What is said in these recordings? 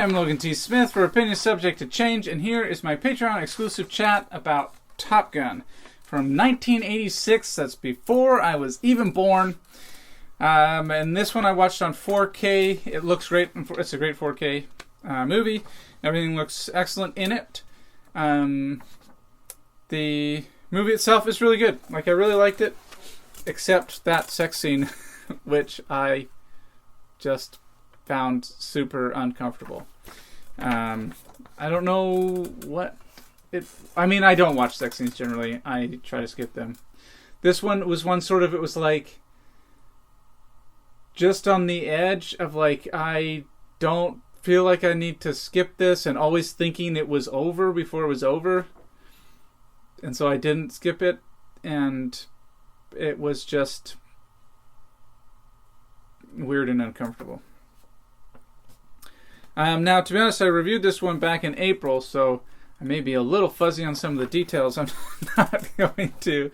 I'm Logan T. Smith for Opinions Subject to Change, and here is my Patreon exclusive chat about Top Gun from 1986. That's before I was even born. And this one I watched on 4K. It looks great. It's a great 4K movie. Everything looks excellent in it. The movie itself is really good. Like, I really liked it, except that sex scene, which I just found super uncomfortable. I don't know what it... I mean, I don't watch sex scenes generally. I try to skip them. This one was one sort of... It was like... just on the edge of like, I don't feel like I need to skip this, and always thinking it was over before it was over. And so I didn't skip it, and it was just weird and uncomfortable. Now, to be honest, I reviewed this one back in April, so I may be a little fuzzy on some of the details. I'm not going to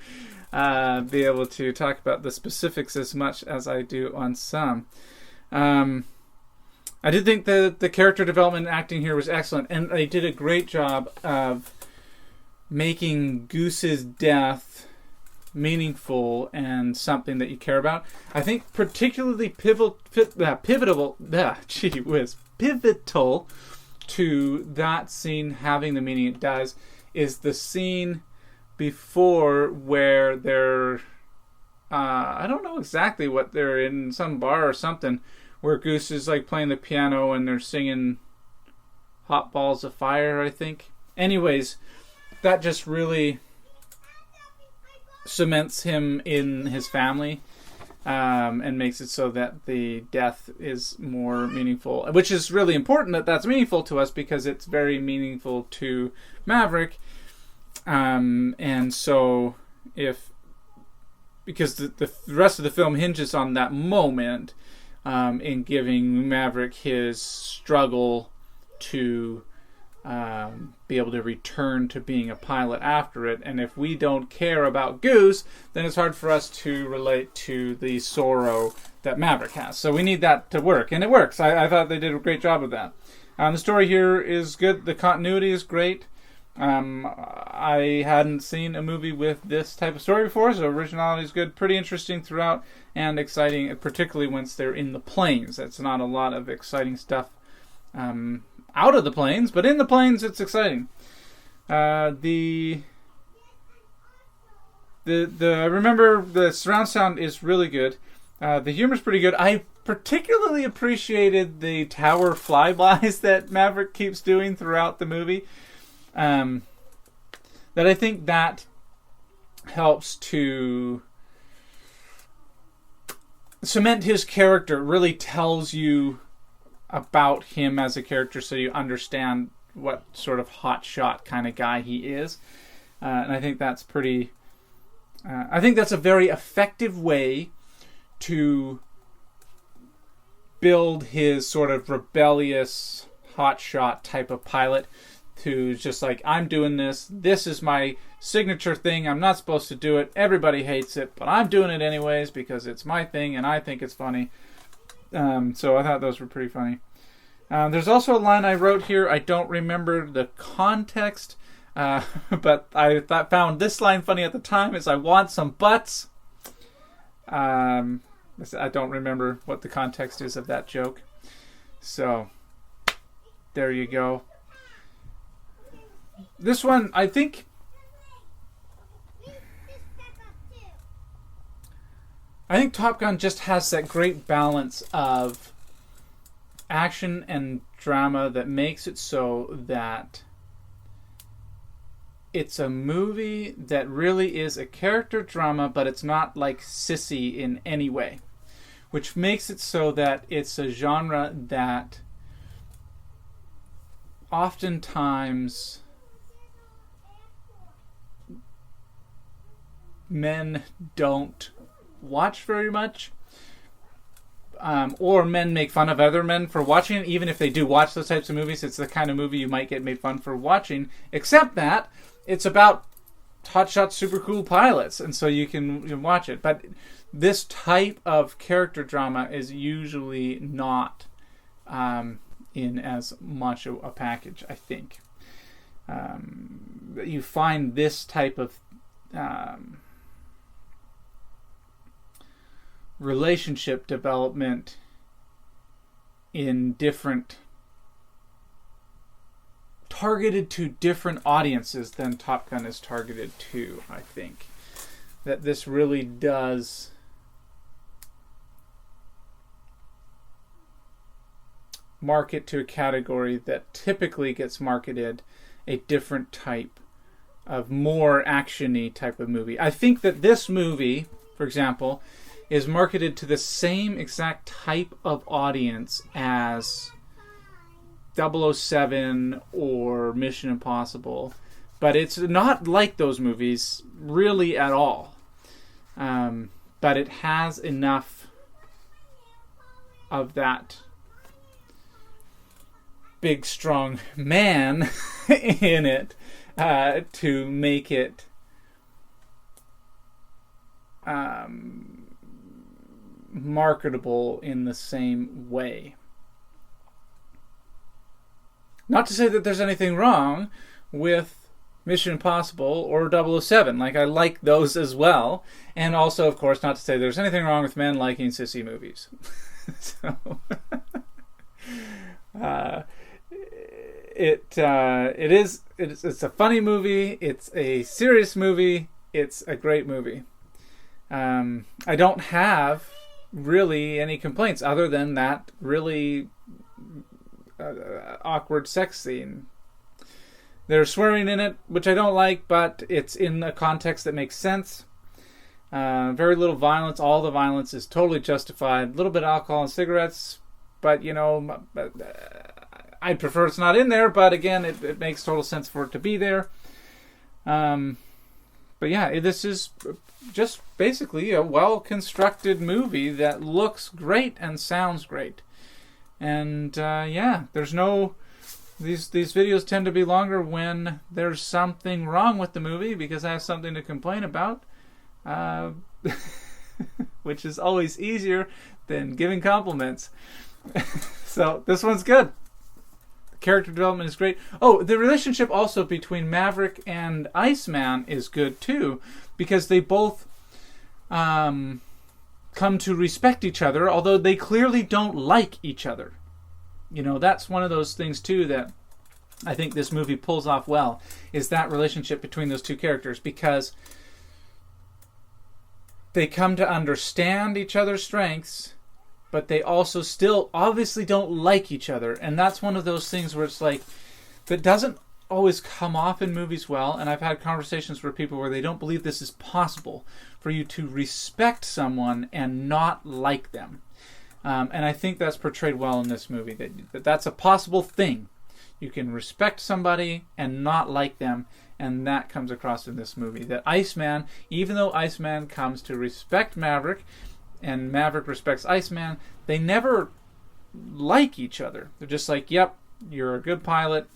be able to talk about the specifics as much as I do on some. I did think the character development and acting here was excellent, and they did a great job of making Goose's death meaningful and something that you care about. I think particularly pivotal to that scene having the meaning it does is the scene before where they're I don't know exactly what they're in, some bar or something, where Goose is like playing the piano and they're singing Hot Balls of Fire, I think. Anyways, that just really cements him in his family, and makes it so that the death is more meaningful, which is really important that that's meaningful to us because it's very meaningful to Maverick. And so because the rest of the film hinges on that moment, in giving Maverick his struggle to be able to return to being a pilot after it. And if we don't care about Goose, then it's hard for us to relate to the sorrow that Maverick has. So we need that to work, and it works. I thought they did a great job of that. The story here is good. The continuity is great. I hadn't seen a movie with this type of story before, so originality is good. Pretty interesting throughout, and exciting, particularly once they're in the planes. That's not a lot of exciting stuff out of the planes, but in the planes it's exciting. I remember the surround sound is really good. The humor's pretty good. I particularly appreciated the tower flybys that Maverick keeps doing throughout the movie. That I think that helps to cement his character, really tells you about him as a character so you understand what sort of hotshot kind of guy he is. And I think that's pretty... I think that's a very effective way to build his sort of rebellious hotshot type of pilot, to just like, I'm doing this. This is my signature thing. I'm not supposed to do it. Everybody hates it, but I'm doing it anyways because it's my thing and I think it's funny. So I thought those were pretty funny. There's also a line I wrote here. I don't remember the context, but I found this line funny at the time. Is I want some butts. I don't remember what the context is of that joke. So there you go. This one, I think... Top Gun just has that great balance of action and drama that makes it so that it's a movie that really is a character drama, but it's not like sissy in any way. Which makes it so that it's a genre that oftentimes men don't watch very much, or men make fun of other men for watching it. Even if they do watch those types of movies, it's the kind of movie you might get made fun for watching, except that it's about hotshot super cool pilots, and so you can watch it. But this type of character drama is usually not in as much a package, I think. You find this type of relationship development in different, targeted to different audiences than Top Gun is targeted to, I think. That this really does market to a category that typically gets marketed a different type of more action-y type of movie. I think that this movie, for example, is marketed to the same exact type of audience as 007 or Mission Impossible, but it's not like those movies really at all. But it has enough of that big, strong man in it to make it marketable in the same way. Not to say that there's anything wrong with Mission Impossible or 007. Like, I like those as well. And also, of course, not to say there's anything wrong with men liking sissy movies. So, it's a funny movie. It's a serious movie. It's a great movie. I don't have really any complaints other than that really awkward sex scene. There's swearing in it, which I don't like, but it's in a context that makes sense. Very little violence. All the violence is totally justified. A little bit of alcohol and cigarettes, but I'd prefer it's not in there, but again, it makes total sense for it to be there. But yeah, this is just basically a well-constructed movie that looks great and sounds great. And there's no... These videos tend to be longer when there's something wrong with the movie because I have something to complain about. Which is always easier than giving compliments. So this one's good. The character development is great. Oh, the relationship also between Maverick and Iceman is good too, because they both come to respect each other, although they clearly don't like each other. That's one of those things too that I think this movie pulls off well, is that relationship between those two characters, because they come to understand each other's strengths, but they also still obviously don't like each other. And that's one of those things where it's like, that doesn't always come off in movies well. And I've had conversations with people where they don't believe this is possible, for you to respect someone and not like them. And I think that's portrayed well in this movie, that's a possible thing. You can respect somebody and not like them, and that comes across in this movie. That Iceman, even though Iceman comes to respect Maverick, and Maverick respects Iceman, they never like each other. They're just like, yep, you're a good pilot.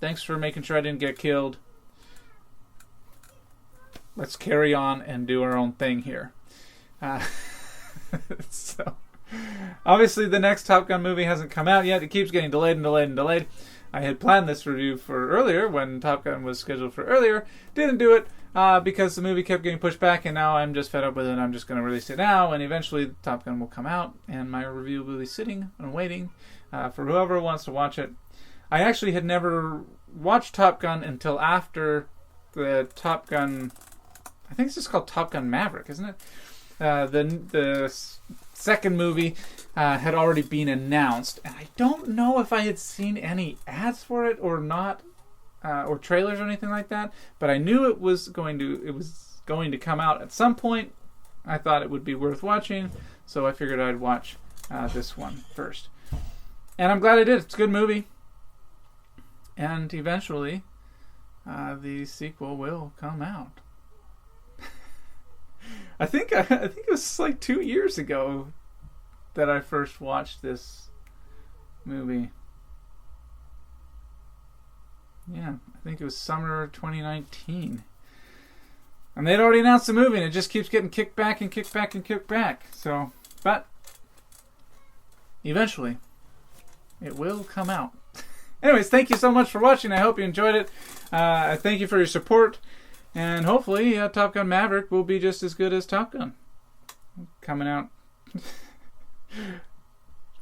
Thanks for making sure I didn't get killed. Let's carry on and do our own thing here. So, obviously the next Top Gun movie hasn't come out yet. It keeps getting delayed and delayed and delayed. I had planned this review for earlier, when Top Gun was scheduled for earlier. Didn't do it because the movie kept getting pushed back, and now I'm just fed up with it. I'm just going to release it now, and eventually Top Gun will come out, and my review will be sitting and waiting for whoever wants to watch it. I actually had never watched Top Gun until after the Top Gun... I think it's just called Top Gun Maverick, isn't it? The second movie had already been announced, and I don't know if I had seen any ads for it or not, or trailers or anything like that. But I knew it was going to come out at some point. I thought it would be worth watching, so I figured I'd watch this one first, and I'm glad I did. It's a good movie, and eventually the sequel will come out. I think it was like 2 years ago that I first watched this movie. Yeah, I think it was summer 2019. And they'd already announced the movie, and it just keeps getting kicked back and kicked back and kicked back. So, but eventually It will come out. Anyways, thank you so much for watching. I hope you enjoyed it. I thank you for your support. And hopefully Top Gun Maverick will be just as good as Top Gun. Coming out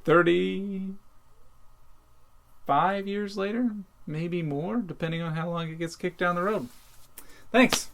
35 years later. Maybe more, depending on how long it gets kicked down the road. Thanks.